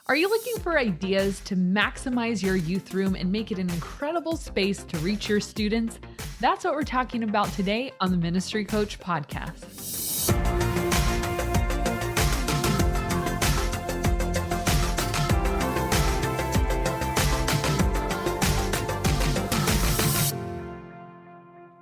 Are you looking for ideas to maximize your youth room and make it an incredible space to reach your students? That's what we're talking about today on the Ministry Coach Podcast.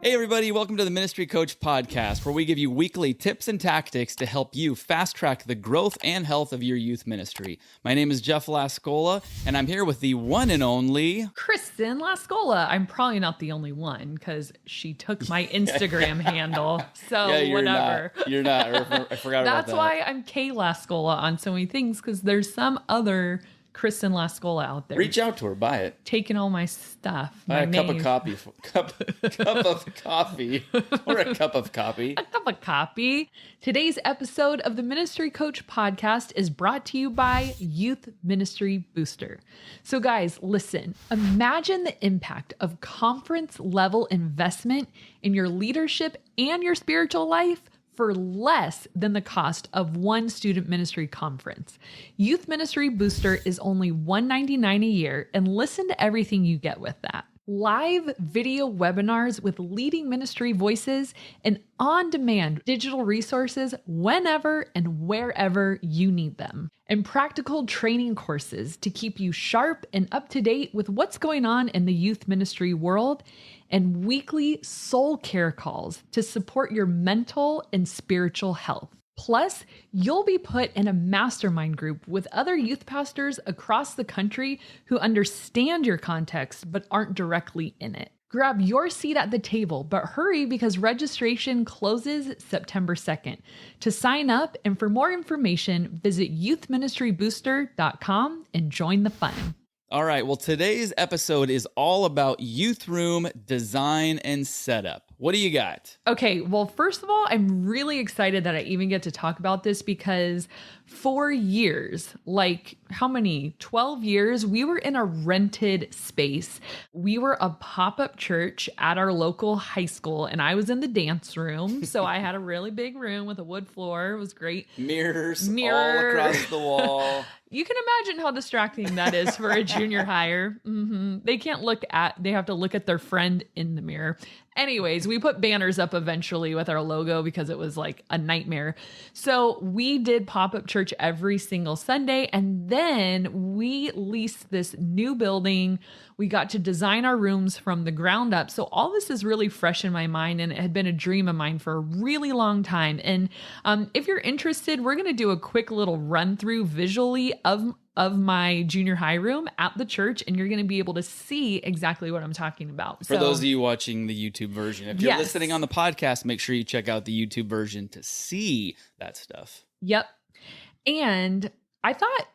Hey everybody, welcome to the Ministry Coach Podcast, where we give you weekly tips and tactics to help you fast track the growth and health of your youth ministry. My name is Jeff Lascola, and I'm here with the one and only Kristen Lascola. I'm probably not the only one because she took my Instagram handle. So yeah, whatever. You're not. I forgot about that. That's why I'm K Lascola on so many things, because there's some other Kristen Lascola out there. Reach out to her, buy it. Taking all my stuff. Buy a cup of coffee. Cup of coffee. Or a cup of coffee. A cup of coffee. Today's episode of the Ministry Coach Podcast is brought to you by Youth Ministry Booster. So guys, listen, imagine the impact of conference level investment in your leadership and your spiritual life for less than the cost of one student ministry conference. Youth Ministry Booster is only $199 a year, and listen to everything you get with that. Live video webinars with leading ministry voices and on-demand digital resources whenever and wherever you need them. And practical training courses to keep you sharp and up to date with what's going on in the youth ministry world, and weekly soul care calls to support your mental and spiritual health. Plus, you'll be put in a mastermind group with other youth pastors across the country who understand your context but aren't directly in it. Grab your seat at the table, but hurry because registration closes September 2nd. To sign up and for more information, visit youthministrybooster.com and join the fun. All right, well, today's episode is all about youth room design and setup. What do you got? Okay, well, first of all, I'm really excited that I even get to talk about this because for years, like how many? 12 years, we were in a rented space. We were a pop-up church at our local high school, and I was in the dance room. So I had a really big room with a wood floor. It was great. Mirrors all across the wall. You can imagine how distracting that is for a junior hire. They have to look at their friend in the mirror. Anyways, we put banners up eventually with our logo because it was like a nightmare. So we did pop-up church every single Sunday, and then we leased this new building. We got to design our rooms from the ground up. So all this is really fresh in my mind, and it had been a dream of mine for a really long time. And if you're interested, we're going to do a quick little run through visually of my junior high room at the church, and you're going to be able to see exactly what I'm talking about. For those of you watching the YouTube version, if you're listening on the podcast, make sure you check out the YouTube version to see that stuff. Yep. And I thought,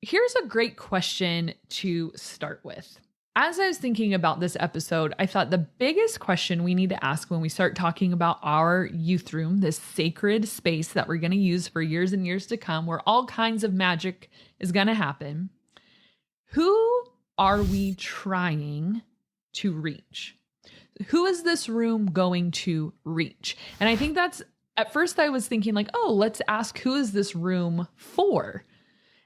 here's a great question to start with. As I was thinking about this episode, I thought the biggest question we need to ask when we start talking about our youth room, this sacred space that we're going to use for years and years to come, where all kinds of magic is going to happen, who are we trying to reach? Who is this room going to reach? And I think that's, at first I was thinking like, oh, let's ask, who is this room for?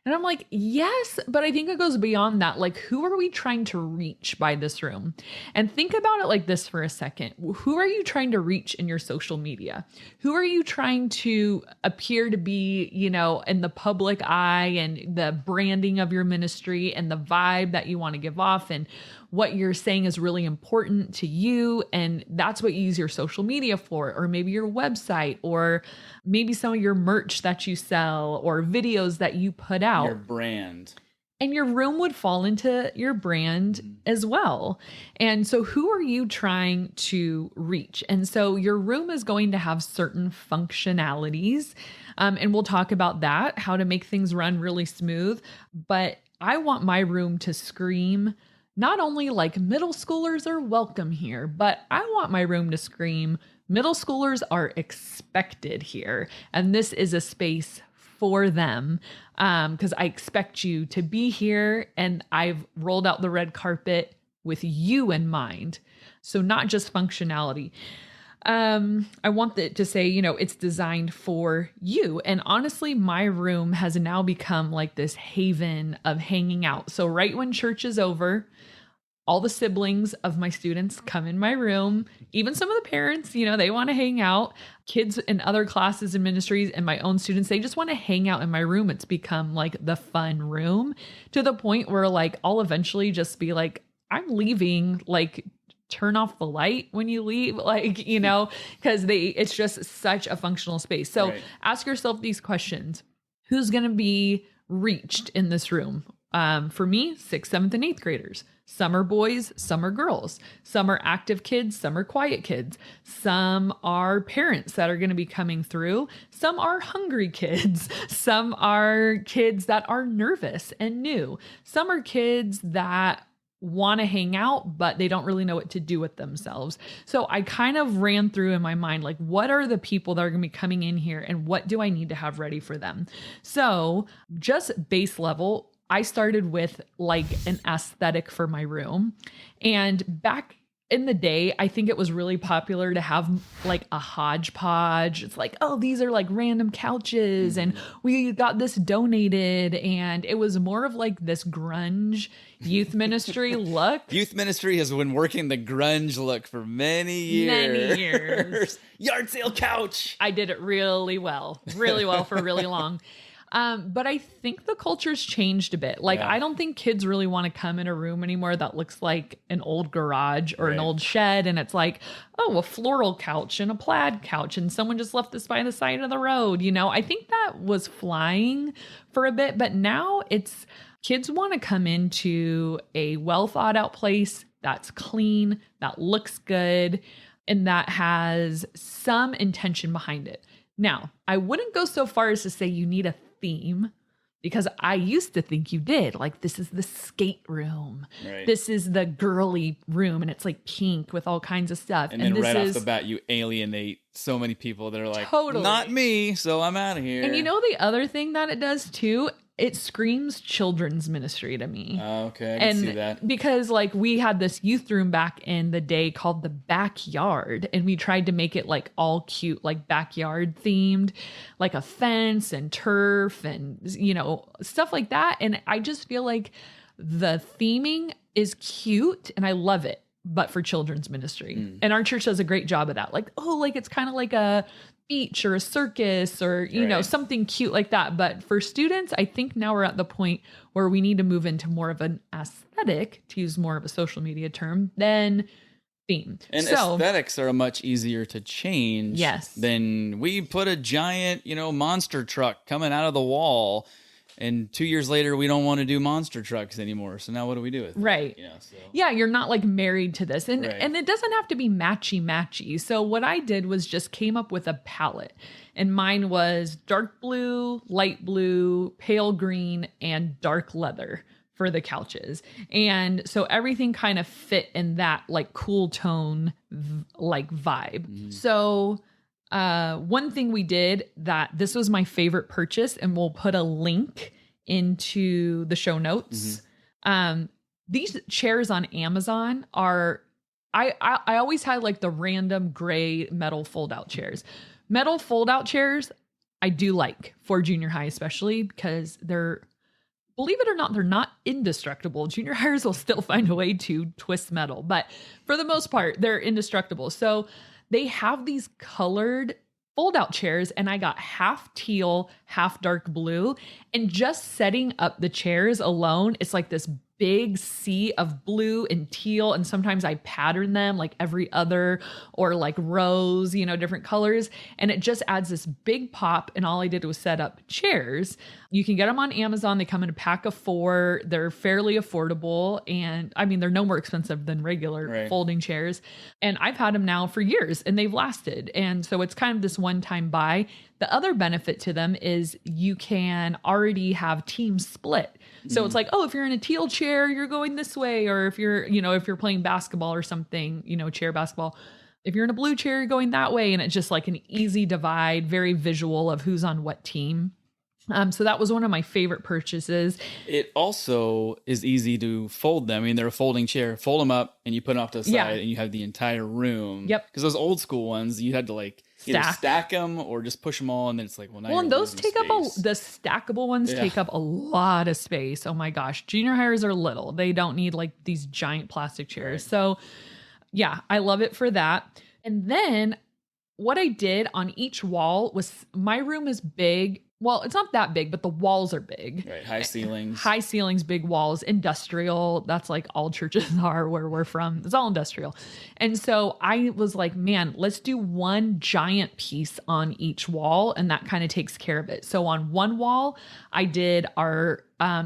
And I'm like, yes, but I think it goes beyond that. Like, who are we trying to reach by this room? And think about it like this for a second. Who are you trying to reach in your social media? Who are you trying to appear to be, in the public eye, and the branding of your ministry and the vibe that you want to give off, and what you're saying is really important to you, and that's what you use your social media for, or maybe your website, or maybe some of your merch that you sell, or videos that you put out. Your brand. And your room would fall into your brand as well. And so who are you trying to reach? And so your room is going to have certain functionalities, and we'll talk about that, how to make things run really smooth. But I want my room to scream not only like middle schoolers are welcome here, but I want my room to scream middle schoolers are expected here. And this is a space for them, because I expect you to be here, and I've rolled out the red carpet with you in mind. So not just functionality. I want it to say, it's designed for you. And honestly, my room has now become like this haven of hanging out. So right when church is over, all the siblings of my students come in my room. Even some of the parents, they want to hang out. Kids in other classes and ministries and my own students, they just want to hang out in my room. It's become like the fun room to the point where like I'll eventually just be like, I'm leaving, like turn off the light when you leave, like, because it's just such a functional space. So ask yourself these questions. Who's going to be reached in this room? For me, 6th, 7th, and 8th graders. Some are boys, some are girls. Some are active kids, some are quiet kids. Some are parents that are going to be coming through. Some are hungry kids. Some are kids that are nervous and new. Some are kids that want to hang out, but they don't really know what to do with themselves. So I kind of ran through in my mind, like, what are the people that are going to be coming in here and what do I need to have ready for them? So just base level, I started with like an aesthetic for my room. And back in the day, I think it was really popular to have like a hodgepodge. It's like, oh, these are like random couches and we got this donated. And it was more of like this grunge youth ministry look. Youth ministry has been working the grunge look for many years. Yard sale couch. I did it really well for really long. But I think the culture's changed a bit. Like, I don't think kids really want to come in a room anymore that looks like an old garage or an old shed. And it's like, oh, a floral couch and a plaid couch. And someone just left this by the side of the road. I think that was flying for a bit. But now it's kids want to come into a well thought out place that's clean, that looks good, and that has some intention behind it. Now, I wouldn't go so far as to say you need a theme, because I used to think you did. Like, this is the skate room. Right. This is the girly room, and it's like pink with all kinds of stuff. And then right off the bat, you alienate so many people that are like, totally. Not me, so I'm out of here. And the other thing that it does too, it screams children's ministry to me. Okay, I can see that. Because like we had this youth room back in the day called the backyard, and we tried to make it like all cute, like backyard themed, like a fence and turf and, stuff like that. And I just feel like the theming is cute and I love it, but for children's ministry. And our church does a great job of that. Like, oh, like it's kind of like a beach or a circus or, something cute like that. But for students, I think now we're at the point where we need to move into more of an aesthetic, to use more of a social media term, than theme. And aesthetics are much easier to change than we put a giant, monster truck coming out of the wall. And 2 years later, we don't want to do monster trucks anymore. So now what do we do with it? Right. Yeah, you're not like married to this. And it doesn't have to be matchy. So what I did was just came up with a palette. And mine was dark blue, light blue, pale green, and dark leather for the couches. And so everything kind of fit in that like cool tone like vibe. So one thing we did that this was my favorite purchase, and we'll put a link into the show notes. These chairs on Amazon are, I always had like the random gray metal fold out chairs. Metal fold out chairs, I do like for junior high, especially because they're, believe it or not, they're not indestructible. Junior hires will still find a way to twist metal, but for the most part, they're indestructible. So they have these colored fold-out chairs, and I got half teal, half dark blue. And just setting up the chairs alone, it's like this big sea of blue and teal. And sometimes I pattern them like every other or like rose, different colors. And it just adds this big pop. And all I did was set up chairs. You can get them on Amazon. They come in a pack of 4. They're fairly affordable. And I mean, they're no more expensive than regular folding chairs. And I've had them now for years and they've lasted. And so it's kind of this one-time buy. The other benefit to them is you can already have teams split. So it's like, oh, if you're in a teal chair, you're going this way. Or if you're, if you're playing basketball or something, chair basketball, if you're in a blue chair, you're going that way. And it's just like an easy divide, very visual of who's on what team. So that was one of my favorite purchases. It also is easy to fold them. I mean, they're a folding chair. Fold them up and you put them off to the side and you have the entire room. Yep. Because those old school ones, you had to like either stack them or just push them all, and then it's like, well, now and those take space. up the stackable ones take up a lot of space. Oh my gosh, junior hires are little. They don't need like these giant plastic chairs. Right. So yeah, I love it for that. And then what I did on each wall was, my room is big. Well, it's not that big, but the walls are big. Right. High ceilings. High ceilings, big walls, industrial. That's like all churches are where we're from. It's all industrial. And so I was like, man, let's do one giant piece on each wall. And that kind of takes care of it. So on one wall, I did our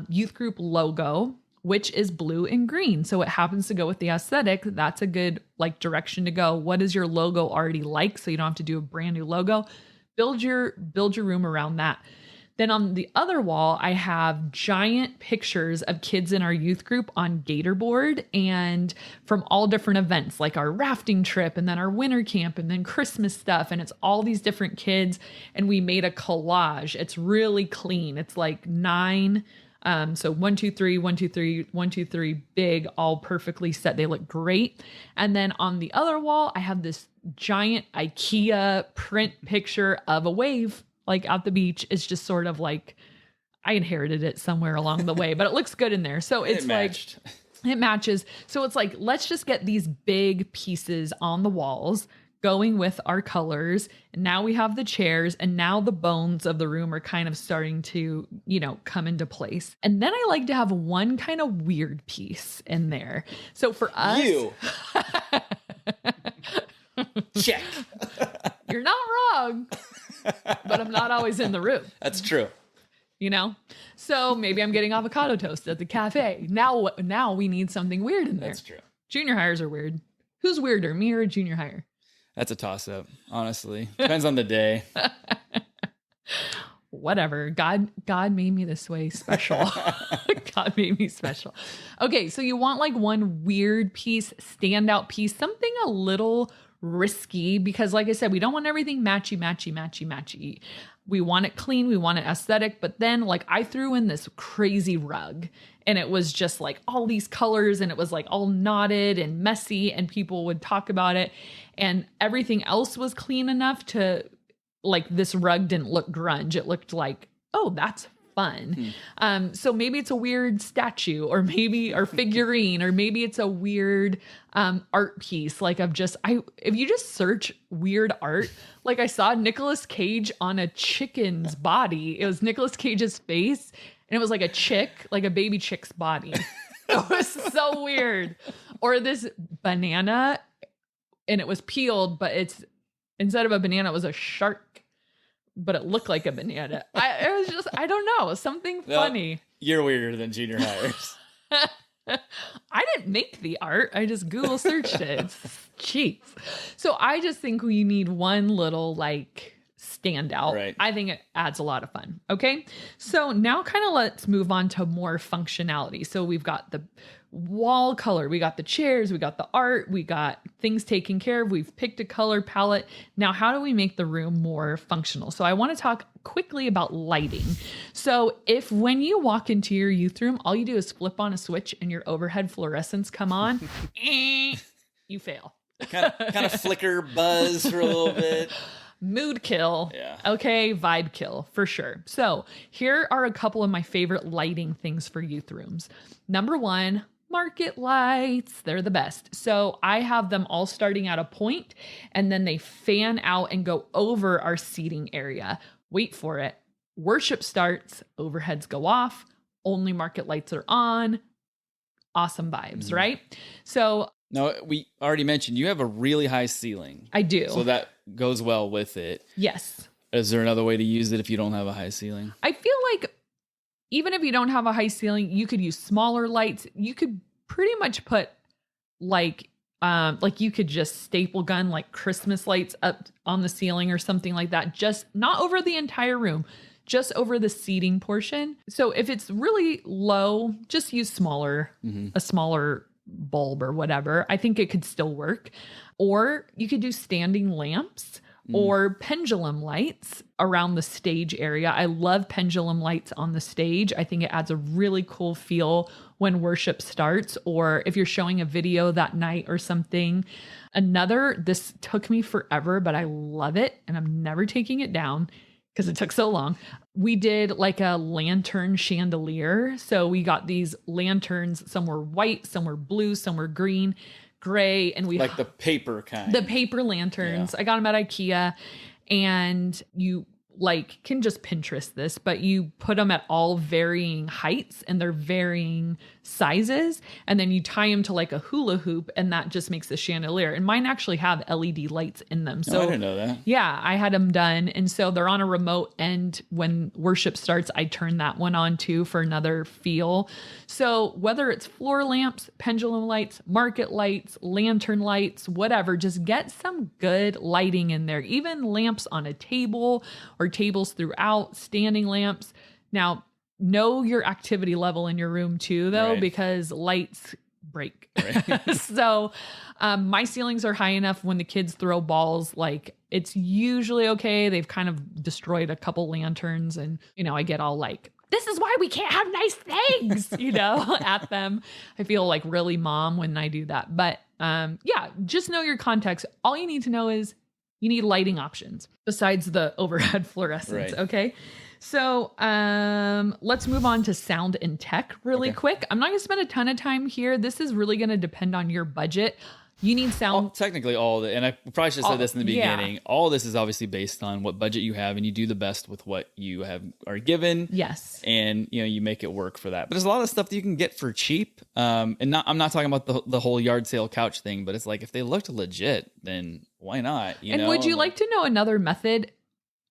youth group logo, which is blue and green. So it happens to go with the aesthetic. That's a good like direction to go. What is your logo already like? So you don't have to do a brand new logo. Build your room around that. Then on the other wall, I have giant pictures of kids in our youth group on Gatorboard and from all different events, like our rafting trip and then our winter camp and then Christmas stuff. And it's all these different kids. And we made a collage. It's really clean. It's like 9. So 1, 2, 3, 1, 2, 3, 1, 2, 3, big, all perfectly set. They look great. And then on the other wall, I have this giant IKEA print picture of a wave, like at the beach. It's just sort of like, I inherited it somewhere along the way, but it looks good in there. So it's like, it matches. So it's like, let's just get these big pieces on the walls going with our colors. And now we have the chairs, and now the bones of the room are kind of starting to, come into place. And then I like to have one kind of weird piece in there. So for us, check. You're not wrong, but I'm not always in the room. That's true. So maybe I'm getting avocado toast at the cafe. Now we need something weird in there. That's true. Junior hires are weird. Who's weirder, me or a junior hire? That's a toss-up, honestly. Depends on the day. Whatever. God made me this way special. God made me special. Okay, so you want like one weird piece, standout piece, something a little risky, because like I said, we don't want everything matchy. We want it clean, we want it aesthetic, but then like I threw in this crazy rug and it was just like all these colors and it was like all knotted and messy and people would talk about it, and everything else was clean enough to like, this rug didn't look grunge. It looked like, oh, that's fun. So maybe it's a weird statue or figurine, or maybe it's a weird art piece. Like if you just search weird art, like I saw Nicolas Cage on a chicken's body. It was Nicolas Cage's face and it was like a chick, like a baby chick's body. It was so weird. Or this banana and it was peeled, but instead of a banana, it was a shark, but it looked like a banana. It was just, I don't know, something funny. You're weirder than junior hires. I didn't make the art. I just Google searched it. It's cheap. So I just think we need one little like standout. Right. I think it adds a lot of fun. Okay. So now kind of let's move on to more functionality. So we've got the wall color, we got the chairs, we got the art, we got things taken care of, we've picked a color palette. Now, how do we make the room more functional? So I want to talk quickly about lighting. So if when you walk into your youth room, all you do is flip on a switch and your overhead fluorescents come on, you fail. Kind of flicker, buzz for a little bit. Mood kill. Yeah. Okay. Vibe kill for sure. So here are a couple of my favorite lighting things for youth rooms. Number 1, market lights. They're the best. So I have them all starting at a point and then they fan out and go over our seating area. Wait for it. Worship starts, overheads go off, only market lights are on. Awesome vibes, right? So now, we already mentioned you have a really high ceiling. I do. So that goes well with it. Yes. Is there another way to use it if you don't have a high ceiling? I feel like even if you don't have a high ceiling, you could use smaller lights. You could pretty much put like you could just staple gun like Christmas lights up on the ceiling or something like that. Just not over the entire room, just over the seating portion. So if it's really low, just use a smaller bulb or whatever. I think it could still work. Or you could do standing lamps or pendulum lights. around the stage area. I love pendulum lights on the stage. I think it adds a really cool feel when worship starts, or if you're showing a video that night or something. This took me forever, but I love it and I'm never taking it down because it took so long. We did like a lantern chandelier. So we got these lanterns, some were white, some were blue, some were green, gray, and we like the paper kind. The paper lanterns. Yeah. I got them at IKEA, and you can just Pinterest this, but you put them at all varying heights and they're varying sizes. And then you tie them to like a hula hoop, and that just makes the chandelier. And mine actually have LED lights in them. So I didn't know that. Yeah, I had them done. And so they're on a remote, and when worship starts, I turn that one on too for another feel. So whether it's floor lamps, pendulum lights, market lights, lantern lights, whatever, just get some good lighting in there. Even lamps on a table or tables throughout, standing lamps. Now, know your activity level in your room too, though, right, because lights break. Right. So my ceilings are high enough when the kids throw balls, like it's usually okay. They've kind of destroyed a couple lanterns, and, I get all like, this is why we can't have nice things, at them. I feel like really mom when I do that. But yeah, just know your context. All you need to know is you need lighting options besides the overhead fluorescents. Right. Okay. So let's move on to sound and tech really quick. I'm not going to spend a ton of time here. This is really going to depend on your budget. You need sound. Technically all of it. And I probably should have said this in the beginning. Yeah. All of this is obviously based on what budget you have, and you do the best with what you are given. Yes. And you make it work for that. But there's a lot of stuff that you can get for cheap. I'm not talking about the whole yard sale couch thing, but it's like, if they looked legit, then why not? Would you like to know another method?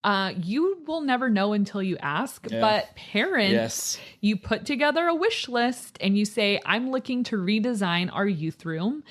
You will never know until you ask, but parents, yes, you put together a wish list and you say, I'm looking to redesign our youth room.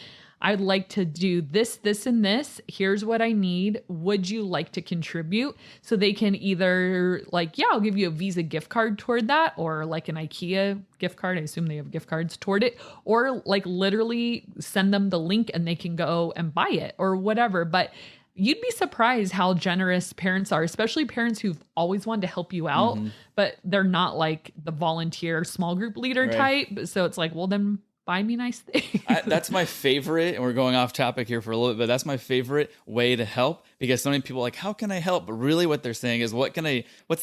I'd like to do this, this, and this. Here's what I need. Would you like to contribute? So they can either I'll give you a Visa gift card toward that, or like an IKEA gift card. I assume they have gift cards toward it, or literally send them the link and they can go and buy it or whatever. But you'd be surprised how generous parents are, especially parents who've always wanted to help you out, but they're not like the volunteer small group leader type. So it's like, well, then buy me nice things. That's my favorite. And we're going off topic here for a little bit, but that's my favorite way to help, because so many people are like, how can I help? But really what they're saying is, what's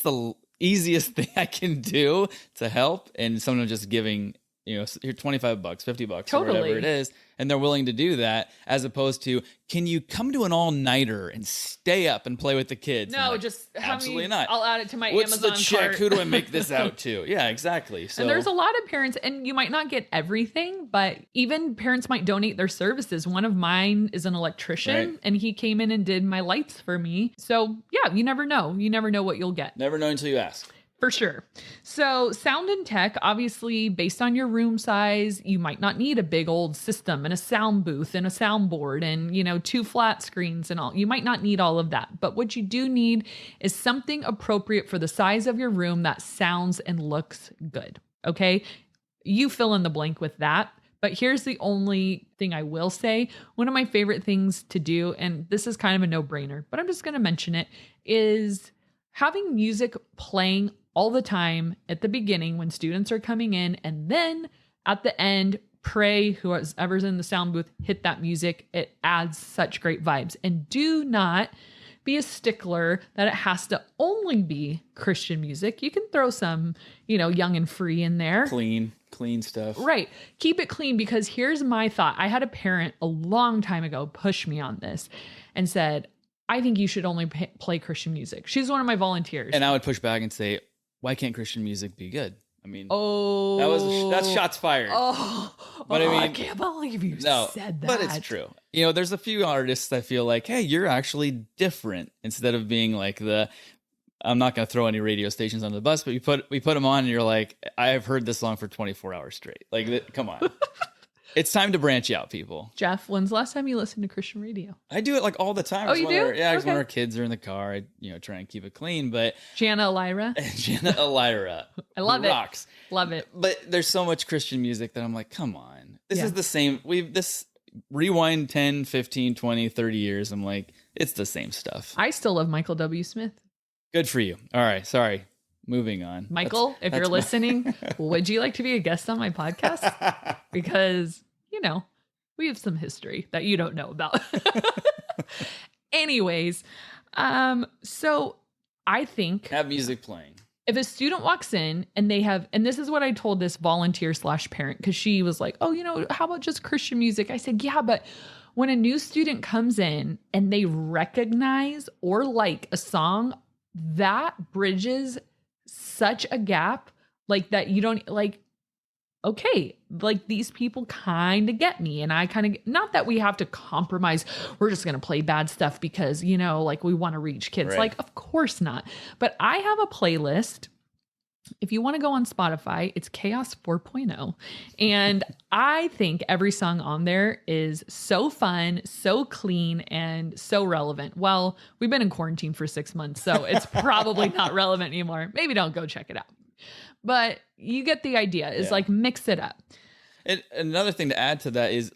the easiest thing I can do to help? And someone just giving, here, $25, $50, totally, or whatever it is. And they're willing to do that, as opposed to, can you come to an all-nighter and stay up and play with the kids? No, just absolutely not. I'll add it to my What's Amazon the check? cart. Who do I make this out to? Yeah, exactly. So, and there's a lot of parents, and you might not get everything, but even parents might donate their services. One of mine is an electrician, and he came in and did my lights for me. So yeah, you never know. You never know what you'll get. Never know until you ask. For sure. So sound and tech, obviously based on your room size, you might not need a big old system and a sound booth and a soundboard and, 2 flat screens and all. You might not need all of that. But what you do need is something appropriate for the size of your room that sounds and looks good. Okay. You fill in the blank with that. But here's the only thing I will say. One of my favorite things to do, and this is kind of a no-brainer, but I'm just going to mention it, is having music playing all the time at the beginning when students are coming in, and then at the end, pray, whoever's in the sound booth, hit that music. It adds such great vibes. And do not be a stickler that it has to only be Christian music. You can throw some, young and free in there. Clean stuff. Right. Keep it clean, because here's my thought. I had a parent a long time ago push me on this and said, I think you should only play Christian music. She's one of my volunteers. And I would push back and say, why can't Christian music be good? I mean, that's shots fired. But I can't believe you said that. But it's true. There's a few artists I feel like, hey, you're actually different, instead of being like I'm not going to throw any radio stations on the bus, but we put them on and you're like, I've heard this song for 24 hours straight. Like, come on. It's time to branch out, people. Jeff, when's the last time you listened to Christian radio? I do it all the time. Oh, you do? Yeah, because when our kids are in the car, I try and keep it clean. But Jana Elira. I love it. Rocks. Love it. But there's so much Christian music that I'm like, come on. This is the same. Rewind 10, 15, 20, 30 years. I'm like, it's the same stuff. I still love Michael W. Smith. Good for you. All right. Sorry. Moving on. Michael, if you're listening, would you like to be a guest on my podcast? Because, we have some history that you don't know about. Anyways, so I think have music playing. If a student walks in and and this is what I told this volunteer / parent, because she was like, oh, how about just Christian music? I said, yeah, but when a new student comes in and they recognize or like a song, that bridges such a gap, like that you don't like, okay, like these people kind of get me. And I kind of, not that we have to compromise. We're just going to play bad stuff because, like we want to reach kids. Right. Like, of course not. But I have a playlist. If you want to go on Spotify, it's Chaos 4.0. And I think every song on there is so fun, so clean, and so relevant. Well, we've been in quarantine for 6 months, so it's probably not relevant anymore. Maybe don't go check it out. But you get the idea, is like mix it up. And another thing to add to that is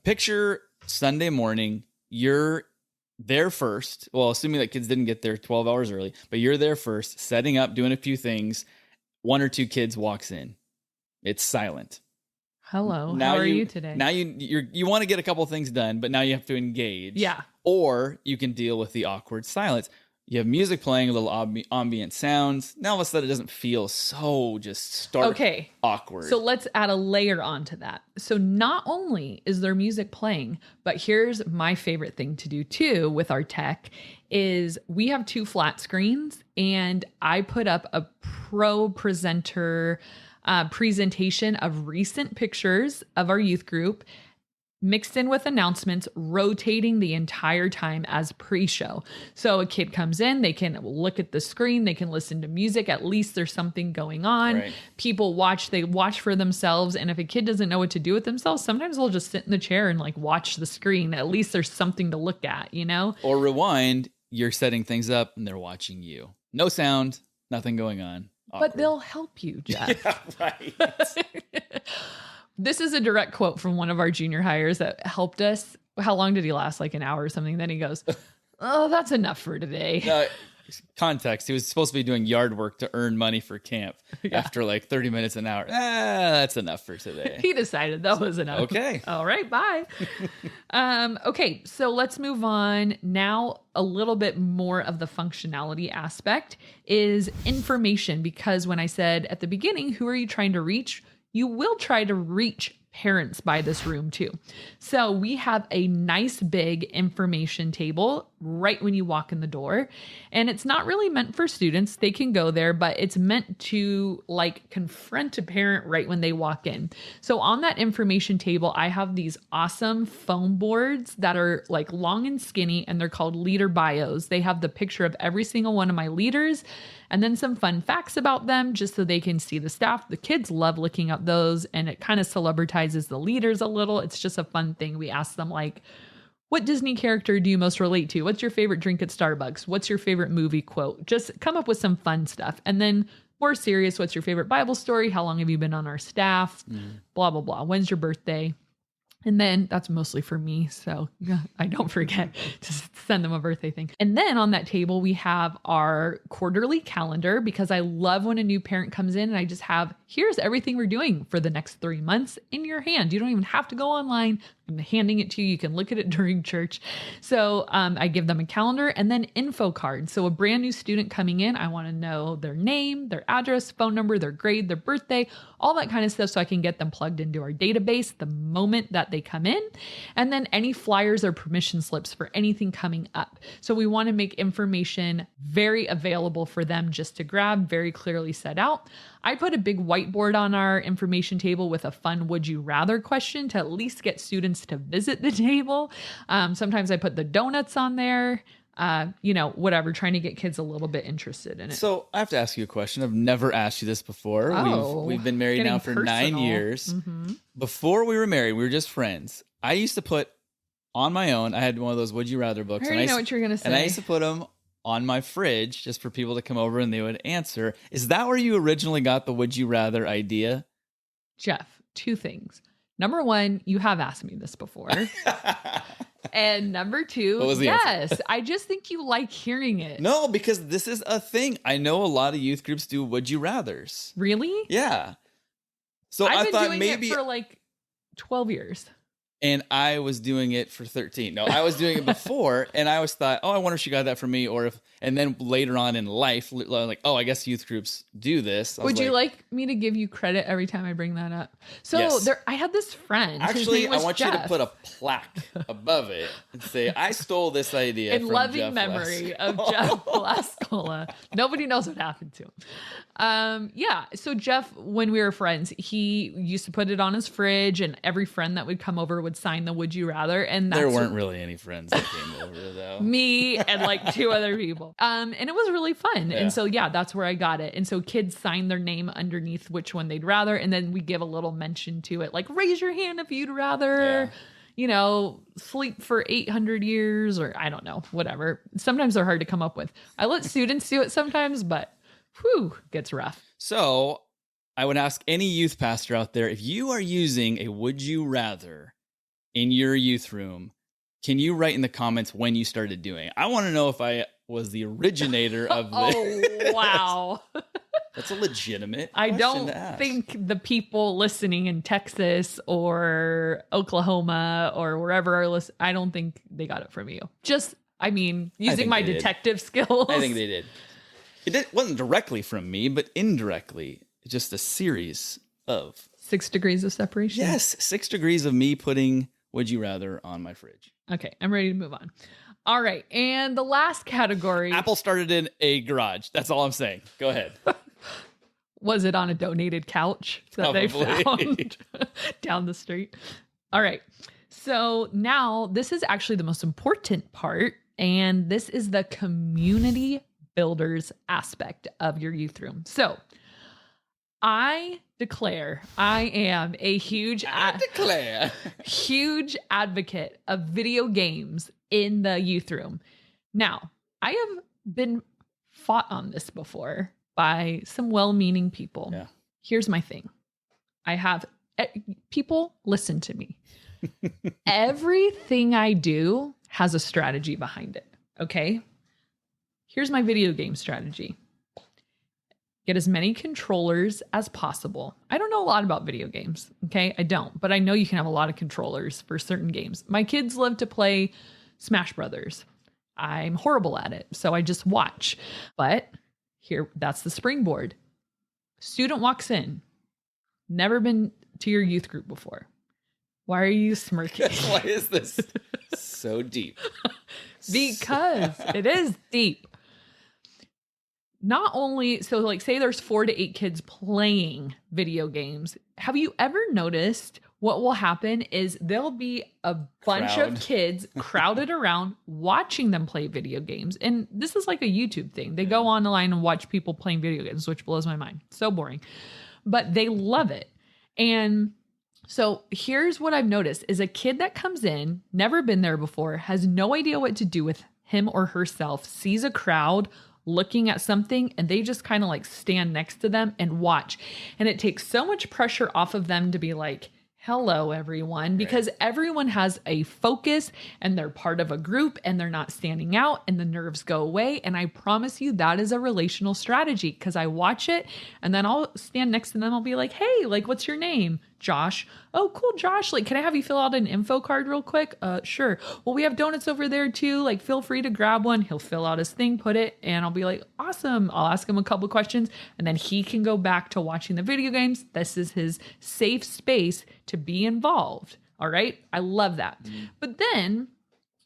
picture Sunday morning, you're there first. Well, assuming that kids didn't get there 12 hours early, but you're there first, setting up, doing a few things. 1 or 2 kids walks in. It's silent. Hello. Now how are you today? Now you want to get a couple things done, but now you have to engage. Yeah. Or you can deal with the awkward silence. You have music playing, a little ambient sounds. Now all of a sudden it doesn't feel so just stark awkward. So let's add a layer onto that. So not only is there music playing, but here's my favorite thing to do too with our tech is we have 2 flat screens and I put up a pro presenter presentation of recent pictures of our youth group mixed in with announcements, rotating the entire time as pre-show. So a kid comes in, they can look at the screen, they can listen to music, at least there's something going on. Right. People watch, they watch for themselves. And if a kid doesn't know what to do with themselves, sometimes they'll just sit in the chair and like watch the screen. At least there's something to look at, Or rewind, you're setting things up and they're watching you. No sound, nothing going on. Awkward. But they'll help you, Jeff. Yeah, right. This is a direct quote from one of our junior hires that helped us. How long did he last? Like an hour or something. Then he goes, oh, that's enough for today. Context. He was supposed to be doing yard work to earn money for camp after like 30 minutes an hour. That's enough for today. He decided that was enough. Okay. All right. Bye. Okay. So let's move on. Now, a little bit more of the functionality aspect is information, because when I said at the beginning, who are you trying to reach? You will try to reach parents by this room too. So we have a nice big information table right when you walk in the door. And it's not really meant for students. They can go there, but it's meant to like confront a parent right when they walk in. So on that information table, I have these awesome foam boards that are like long and skinny, and they're called leader bios. They have the picture of every single one of my leaders and then some fun facts about them just so they can see the staff. The kids love looking up those, and it kind of celebritizes the leaders a little. It's just a fun thing. We ask them like, what Disney character do you most relate to? What's your favorite drink at Starbucks? What's your favorite movie quote? Just come up with some fun stuff. And then more serious, what's your favorite Bible story? How long have you been on our staff? Blah, blah, blah. When's your birthday? And then that's mostly for me, so I don't forget to send them a birthday thing. And then on that table, we have our quarterly calendar, because I love when a new parent comes in and I just have, here's everything we're doing for the next 3 months in your hand. You don't even have to go online. I'm handing it to you. You can look at it during church. So I give them a calendar and then info cards. So a brand new student coming in, I want to know their name, their address, phone number, their grade, their birthday, all that kind of stuff, so I can get them plugged into our database the moment that they come in. And then any flyers or permission slips for anything coming up. So we want to make information very available for them just to grab, very clearly set out. I put a big whiteboard on our information table with a fun would you rather question to at least get students to visit the table. Sometimes I put the donuts on there, whatever, trying to get kids a little bit interested in it. So I have to ask you a question. I've never asked you this before. We've been married now for personal. 9 years. Mm-hmm. Before we were married, we were just friends. I used to put on my own, I had one of those would you rather books. I already know what you're going to say. And I used to put them on my fridge just for people to come over and they would answer. Is that where you originally got the would you rather idea? Jeff, 2 things. Number one, you have asked me this before. And number two, What was the yes, I just think you like hearing it. No, because this is a thing. I know a lot of youth groups do would you rathers. Really? Yeah. So I've I been thought doing maybe it for like 12 years. And I was doing it for 13. No, I was doing it before, and I always thought, oh, I wonder if she got that from me, or if. And then later on in life, like, oh, I guess youth groups do this. Would you like me to give you credit every time I bring that up? So Yes. I had this friend. Actually, I want Jeff. you to put a plaque above it and say, I stole this idea in from loving Jeff memory of Jeff Lascola. Nobody knows what happened to him. Yeah. So Jeff, when we were friends, he used to put it on his fridge, and every friend that would come over would sign the "Would you rather." And There weren't really any friends that came over though. Me and like two other people. And it was really fun. Yeah. And so, yeah, that's where I got it. And so kids sign their name underneath which one they'd rather. And then we give a little mention to it, like raise your hand if you'd rather, sleep for 800 years, or I don't know, whatever. Sometimes they're hard to come up with. I let students do it sometimes, but gets rough. So I would ask any youth pastor out there, if you are using a would you rather in your youth room, can you write in the comments when you started doing it? I want to know if I was the originator of this. Oh, wow. That's a legitimate I question don't to ask. think the people listening in Texas or Oklahoma or wherever are listening, I don't think they got it from you. Using my detective skills. I think they did. It wasn't directly from me, but indirectly. Just a series of 6 degrees of separation. Yes, 6 degrees of me putting would you rather on my fridge. Okay, I'm ready to move on. All right, and the last category. Apple started in a garage. That's all I'm saying. Go ahead. Was it on a donated couch that they found down the street? All right, so now this is actually the most important part, and this is the community builders aspect of your youth room. So I declare I am a huge huge advocate of video games in the youth room. Now, I have been fought on this before by some well-meaning people. Yeah. Here's my thing. People listen to me. Everything I do has a strategy behind it. Okay? Here's my video game strategy. Get as many controllers as possible. I don't know a lot about video games, okay? I don't, but I know you can have a lot of controllers for certain games. My kids love to play Smash Brothers. I'm horrible at it, so I just watch. But here, that's the springboard. Student walks in, never been to your youth group before. Why are you smirking? Why is this so deep? Because it is deep. Not only, so like say there's 4 to 8 kids playing video games. Have you ever noticed what will happen is there'll be a bunch of kids crowded around watching them play video games. And this is like a YouTube thing. They go online and watch people playing video games, which blows my mind. So boring. But they love it. And so here's what I've noticed is a kid that comes in, never been there before, has no idea what to do with him or herself, sees a crowd looking at something, and they just kind of like stand next to them and watch. And it takes so much pressure off of them to be like, hello, everyone, because everyone has a focus and they're part of a group and they're not standing out and the nerves go away. And I promise you that is a relational strategy because I watch it and then I'll stand next to them. I'll be like, hey, like, what's your name? Josh. Oh, cool, Josh. Like, can I have you fill out an info card real quick? Sure. Well, we have donuts over there too. Like, feel free to grab one. He'll fill out his thing, put it, and I'll be like, awesome. I'll ask him a couple questions and then he can go back to watching the video games. This is his safe space to be involved. All right. I love that. But then,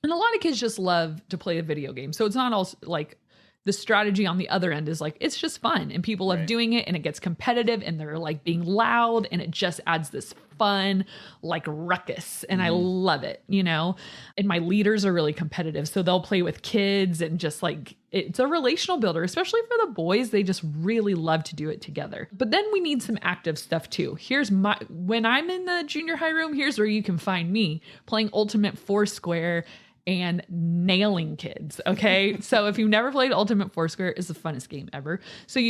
and a lot of kids just love to play a video game. So it's not all like, the strategy on the other end is like, it's just fun and people love doing it and it gets competitive and they're like being loud and it just adds this fun, like ruckus. And I love it, you know, and my leaders are really competitive. So they'll play with kids and just like, it's a relational builder, especially for the boys. They just really love to do it together. But then we need some active stuff too. When I'm in the junior high room, here's where you can find me playing Ultimate Foursquare and nailing kids. Okay. So if you've never played Ultimate Foursquare, it's the funnest game ever. So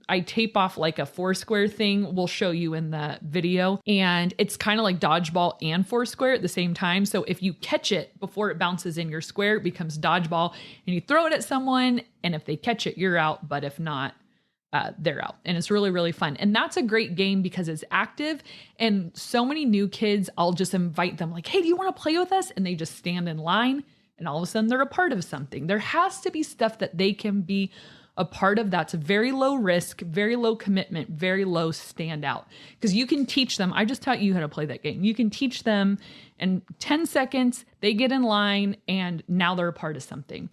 I tape off like a Foursquare thing. We'll show you in the video. And it's kind of like dodgeball and Foursquare at the same time. So if you catch it before it bounces in your square, it becomes dodgeball and you throw it at someone. And if they catch it, you're out. But if not, they're out. And it's really, really fun. And that's a great game because it's active. And so many new kids, I'll just invite them like, hey, do you want to play with us? And they just stand in line and all of a sudden they're a part of something. There has to be stuff that they can be a part of that's very low risk, very low commitment, very low standout. Because you can teach them. I just taught you how to play that game. You can teach them in 10 seconds, they get in line and now they're a part of something.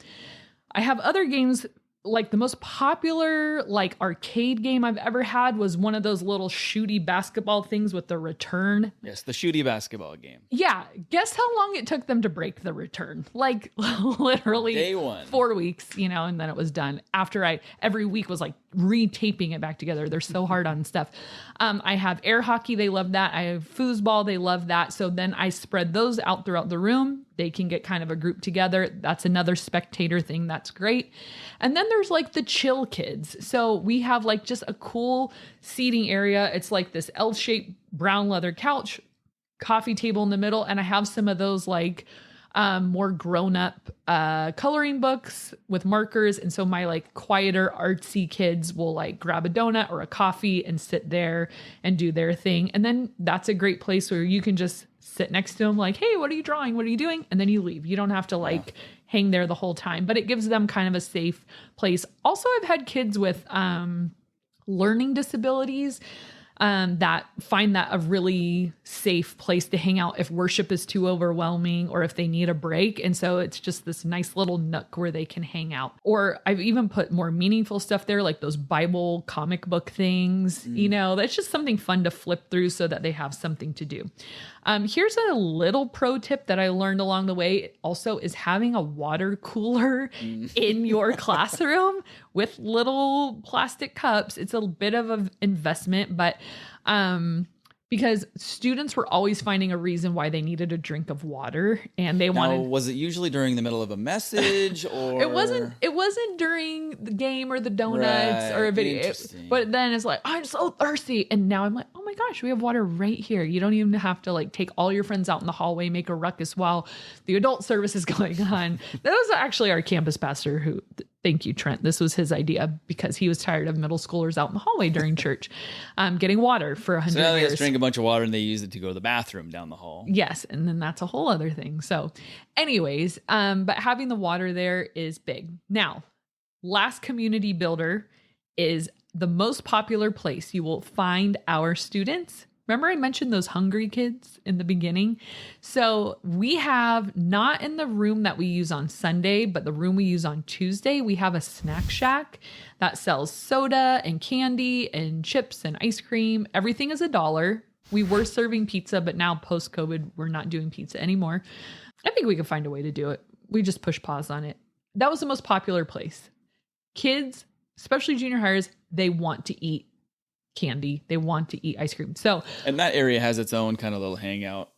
I have other games. Like the most popular like arcade game I've ever had was one of those little shooty basketball things with the return. Yes, the shooty basketball game. Yeah. Guess how long it took them to break the return? Like literally Day one. 4 weeks, and then it was done. After every week was like retaping it back together. They're so hard on stuff. I have air hockey. They love that. I have foosball. They love that. So then I spread those out throughout the room. They can get kind of a group together. That's another spectator thing. That's great. And then there's like the chill kids. So we have like just a cool seating area. It's like this L-shaped brown leather couch, coffee table in the middle. And I have some of those like more grown-up coloring books with markers. And so my like quieter artsy kids will like grab a donut or a coffee and sit there and do their thing. And then that's a great place where you can just sit next to them like, hey, what are you drawing? What are you doing? And then you leave. You don't have to like hang there the whole time, but it gives them kind of a safe place. Also, I've had kids with learning disabilities that find that a really safe place to hang out if worship is too overwhelming or if they need a break. And so it's just this nice little nook where they can hang out. Or I've even put more meaningful stuff there, like those Bible comic book things, that's just something fun to flip through so that they have something to do. Here's a little pro tip that I learned along the way also is having a water cooler in your classroom with little plastic cups. It's a bit of an investment, but because students were always finding a reason why they needed a drink of water and they wanted. Was it usually during the middle of a message or? It wasn't during the game or the donuts or a video. But then it's like, I'm so thirsty. And now I'm like, oh my gosh, we have water right here. You don't even have to like take all your friends out in the hallway, make a ruckus while the adult service is going on. That was actually our campus pastor who, thank you, Trent. This was his idea because he was tired of middle schoolers out in the hallway during church, getting water for 100 years. So now they years. just drink a bunch of water and they use it to go to the bathroom down the hall. Yes. And then that's a whole other thing. So anyways, but having the water there is big. Now, last community builder is the most popular place you will find our students. Remember I mentioned those hungry kids in the beginning? So we have, not in the room that we use on Sunday, but the room we use on Tuesday, we have a snack shack that sells soda and candy and chips and ice cream. Everything is $1. We were serving pizza, but now post-COVID, we're not doing pizza anymore. I think we could find a way to do it. We just push pause on it. That was the most popular place. Kids, especially junior hires, they want to eat candy. They want to eat ice cream. So, and that area has its own kind of little hangout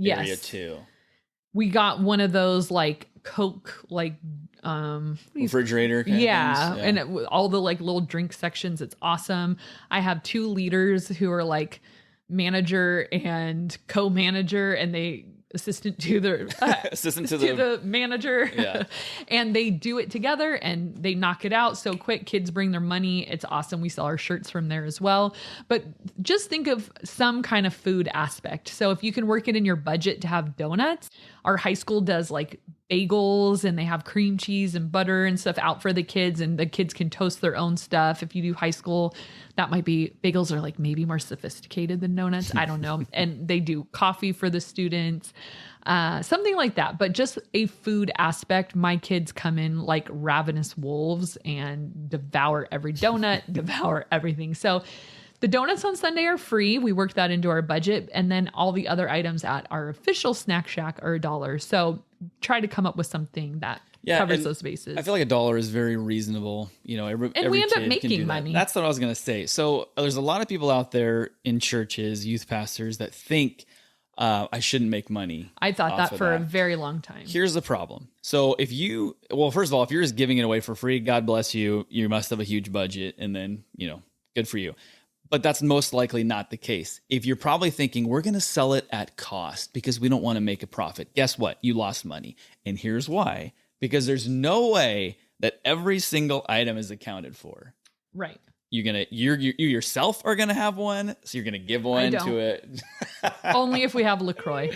area too. We got one of those like Coke, like refrigerator kind of things. Yeah. And all the like little drink sections. It's awesome. I have 2 leaders who are like manager and co-manager, and they assistant to the manager. Yeah. And they do it together and they knock it out so quick. Kids bring their money. It's awesome. We sell our shirts from there as well. But just think of some kind of food aspect. So if you can work it in your budget to have donuts, our high school does like bagels and they have cream cheese and butter and stuff out for the kids, and the kids can toast their own stuff. If you do high school, that might be, bagels are like maybe more sophisticated than donuts. I don't know. And they do coffee for the students, something like that. But just a food aspect, my kids come in like ravenous wolves and devour every donut, devour everything. So the donuts on Sunday are free. We worked that into our budget. And then all the other items at our official snack shack are $1. So try to come up with something that covers those bases. I feel like $1 is very reasonable. Every we end up kid making money. That's what I was going to say. So there's a lot of people out there in churches, youth pastors, that think I shouldn't make money. I thought that for a very long time. Here's the problem. So first of all, if you're just giving it away for free, God bless you. You must have a huge budget, and then, good for you. But that's most likely not the case. If you're probably thinking, we're going to sell it at cost because we don't want to make a profit. Guess what? You lost money. And here's why. Because there's no way that every single item is accounted for. Right. You yourself are gonna have one, so you're gonna give one to it. Only if we have LaCroix.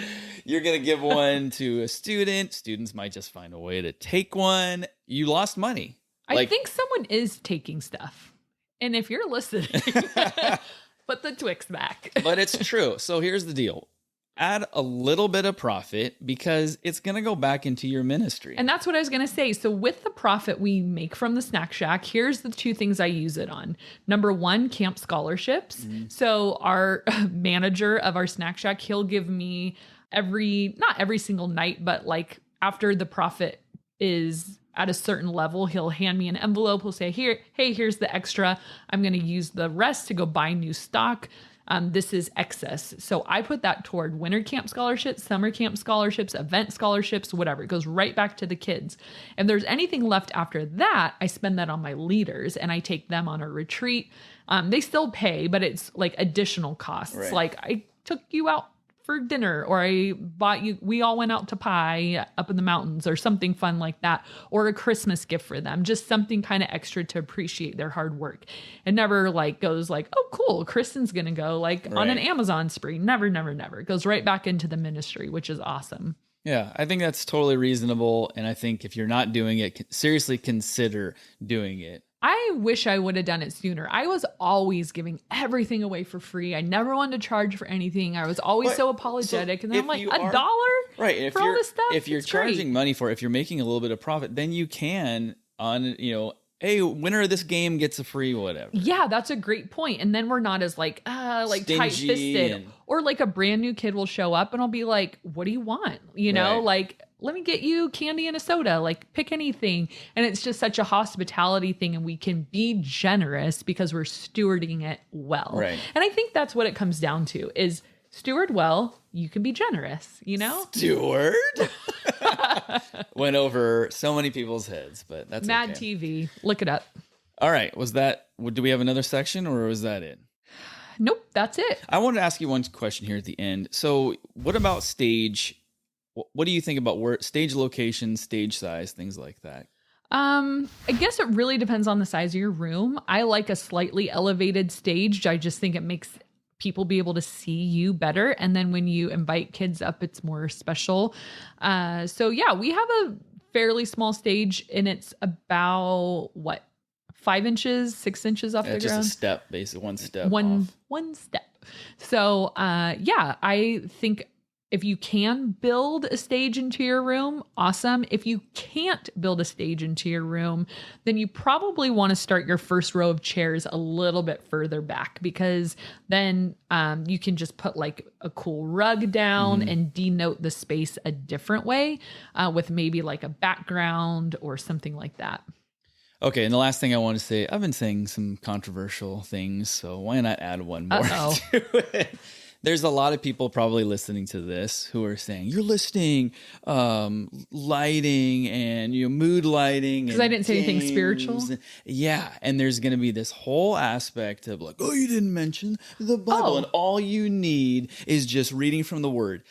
You're gonna give one to a student. Students might just find a way to take one. You lost money. I think someone is taking stuff, and if you're listening, put the Twix back. But it's true. So here's the deal. Add a little bit of profit because it's going to go back into your ministry. And that's what I was going to say. So with the profit we make from the Snack Shack, here's the 2 things I use it on. Number 1, camp scholarships. So our manager of our Snack Shack, he'll give me not every single night, but like after the profit is at a certain level, he'll hand me an envelope. He'll say, here's the extra. I'm going to use the rest to go buy new stock. This is excess. So I put that toward winter camp scholarships, summer camp scholarships, event scholarships, whatever. It goes right back to the kids. If there's anything left after that, I spend that on my leaders and I take them on a retreat. They still pay, but it's like additional costs. Right. Like I took you out for dinner, or we all went out to Pyle up in the mountains, or something fun like that, or a Christmas gift for them, just something kind of extra to appreciate their hard work. It never like goes like, oh cool, Kristen's gonna go on an Amazon spree. Never. It goes right back into the ministry, which is awesome. Yeah, I think that's totally reasonable. And I think if you're not doing it, seriously consider doing it. I wish I would have done it sooner. I was always giving everything away for free. I never wanted to charge for anything. I was always so apologetic. And then I'm like, $1 right, if for all this stuff? If you're charging money for it, if you're making a little bit of profit, then you can hey, winner of this game gets a free whatever. Yeah, that's a great point. And then we're not as tight-fisted. Or like a brand new kid will show up and I'll be like, what do you want? Like, let me get you candy and a soda, like pick anything. And it's just such a hospitality thing. And we can be generous because we're stewarding it well. Right. And I think that's what it comes down to is steward well, you can be generous, Steward? Went over so many people's heads, but that's Mad okay. TV. Look it up. All right. Do we have another section or was that it? Nope, that's it. I wanted to ask you one question here at the end. So what about stage? What do you think about stage location, stage size, things like that? I guess it really depends on the size of your room. I like a slightly elevated stage. I just think it makes people be able to see you better. And then when you invite kids up, it's more special. So yeah, we have a fairly small stage and it's about 5 inches, 6 inches off the ground. Just a step, basically one step. One step. So I think if you can build a stage into your room, awesome. If you can't build a stage into your room, then you probably want to start your first row of chairs a little bit further back because then you can just put like a cool rug down and denote the space a different way with maybe like a background or something like that. Okay, and the last thing I want to say, I've been saying some controversial things, so why not add one more to it? There's a lot of people probably listening to this who are saying, you're listing lighting and mood lighting. Because I didn't say anything spiritual. Yeah, and there's going to be this whole aspect of like, oh, you didn't mention the Bible. And all you need is just reading from the Word.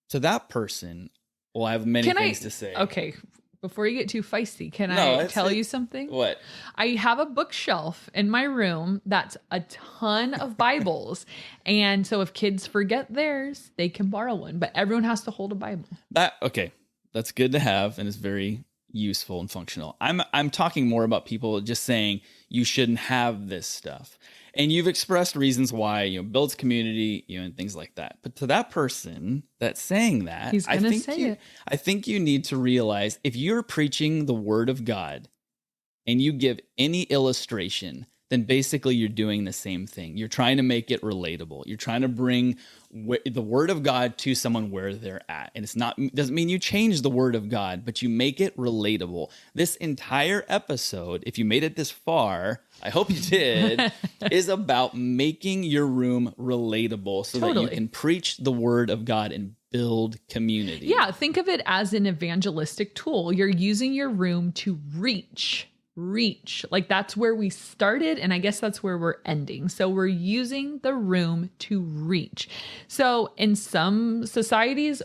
To that person, well, I have many things to say. Okay. Before you get too feisty, can I tell you something? What? I have a bookshelf in my room that's a ton of Bibles. And so if kids forget theirs, they can borrow one. But everyone has to hold a Bible. Okay. That's good to have, and it's very useful and functional. I'm talking more about people just saying you shouldn't have this stuff. And you've expressed reasons why, builds community, and things like that. But to that person that's saying that, he's going to say it. I think you need to realize if you're preaching the Word of God and you give any illustration, then basically you're doing the same thing. You're trying to make it relatable. You're trying to bring the word of God to someone where they're at. And doesn't mean you change the word of God, but you make it relatable. This entire episode, if you made it this far, I hope you did, is about making your room relatable so that you can preach the word of God and build community. Yeah, think of it as an evangelistic tool. You're using your room to reach. Like that's where we started, and I guess that's where we're ending. So we're using the room to reach. So in some societies,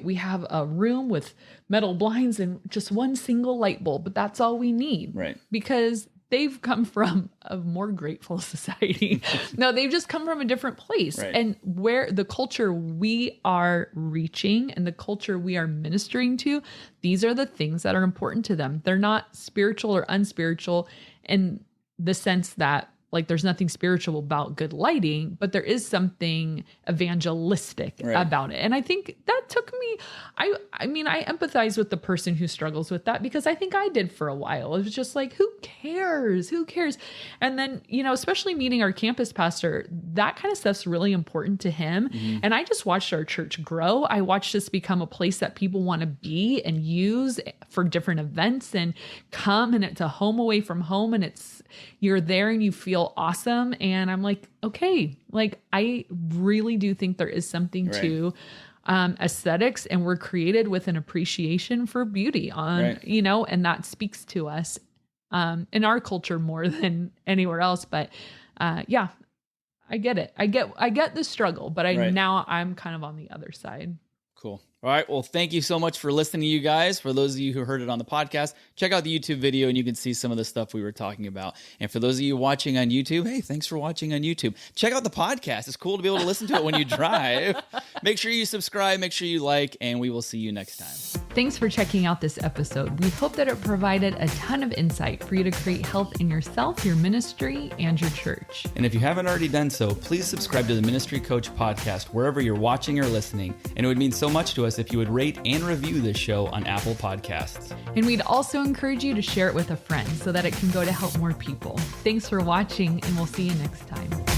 we have a room with metal blinds and just one single light bulb, but that's all we need. Right. Because they've come from a more grateful society. No, they've just come from a different place. Right. And where the culture we are reaching and the culture we are ministering to, these are the things that are important to them. They're not spiritual or unspiritual in the sense that like there's nothing spiritual about good lighting, but there is something evangelistic about it. And I think that took me, I mean, I empathize with the person who struggles with that because I think I did for a while. It was just like, who cares? And then, especially meeting our campus pastor, that kind of stuff's really important to him. Mm-hmm. And I just watched our church grow. I watched this become a place that people want to be and use for different events and come, and it's a home away from home, and you're there and you feel awesome. And I'm like, okay, like I really do think there is something to aesthetics, and we're created with an appreciation for beauty and that speaks to us in our culture more than anywhere else. But I get it. I get the struggle, but now I'm kind of on the other side. Cool. All right. Well, thank you so much for listening, you guys. For those of you who heard it on the podcast, check out the YouTube video and you can see some of the stuff we were talking about. And for those of you watching on YouTube, hey, thanks for watching on YouTube. Check out the podcast. It's cool to be able to listen to it when you drive. Make sure you subscribe, make sure you like, and we will see you next time. Thanks for checking out this episode. We hope that it provided a ton of insight for you to create health in yourself, your ministry, and your church. And if you haven't already done so, please subscribe to the Ministry Coach podcast wherever you're watching or listening. And it would mean so much to us if you would rate and review this show on Apple Podcasts. And we'd also encourage you to share it with a friend so that it can go to help more people. Thanks for watching, and we'll see you next time.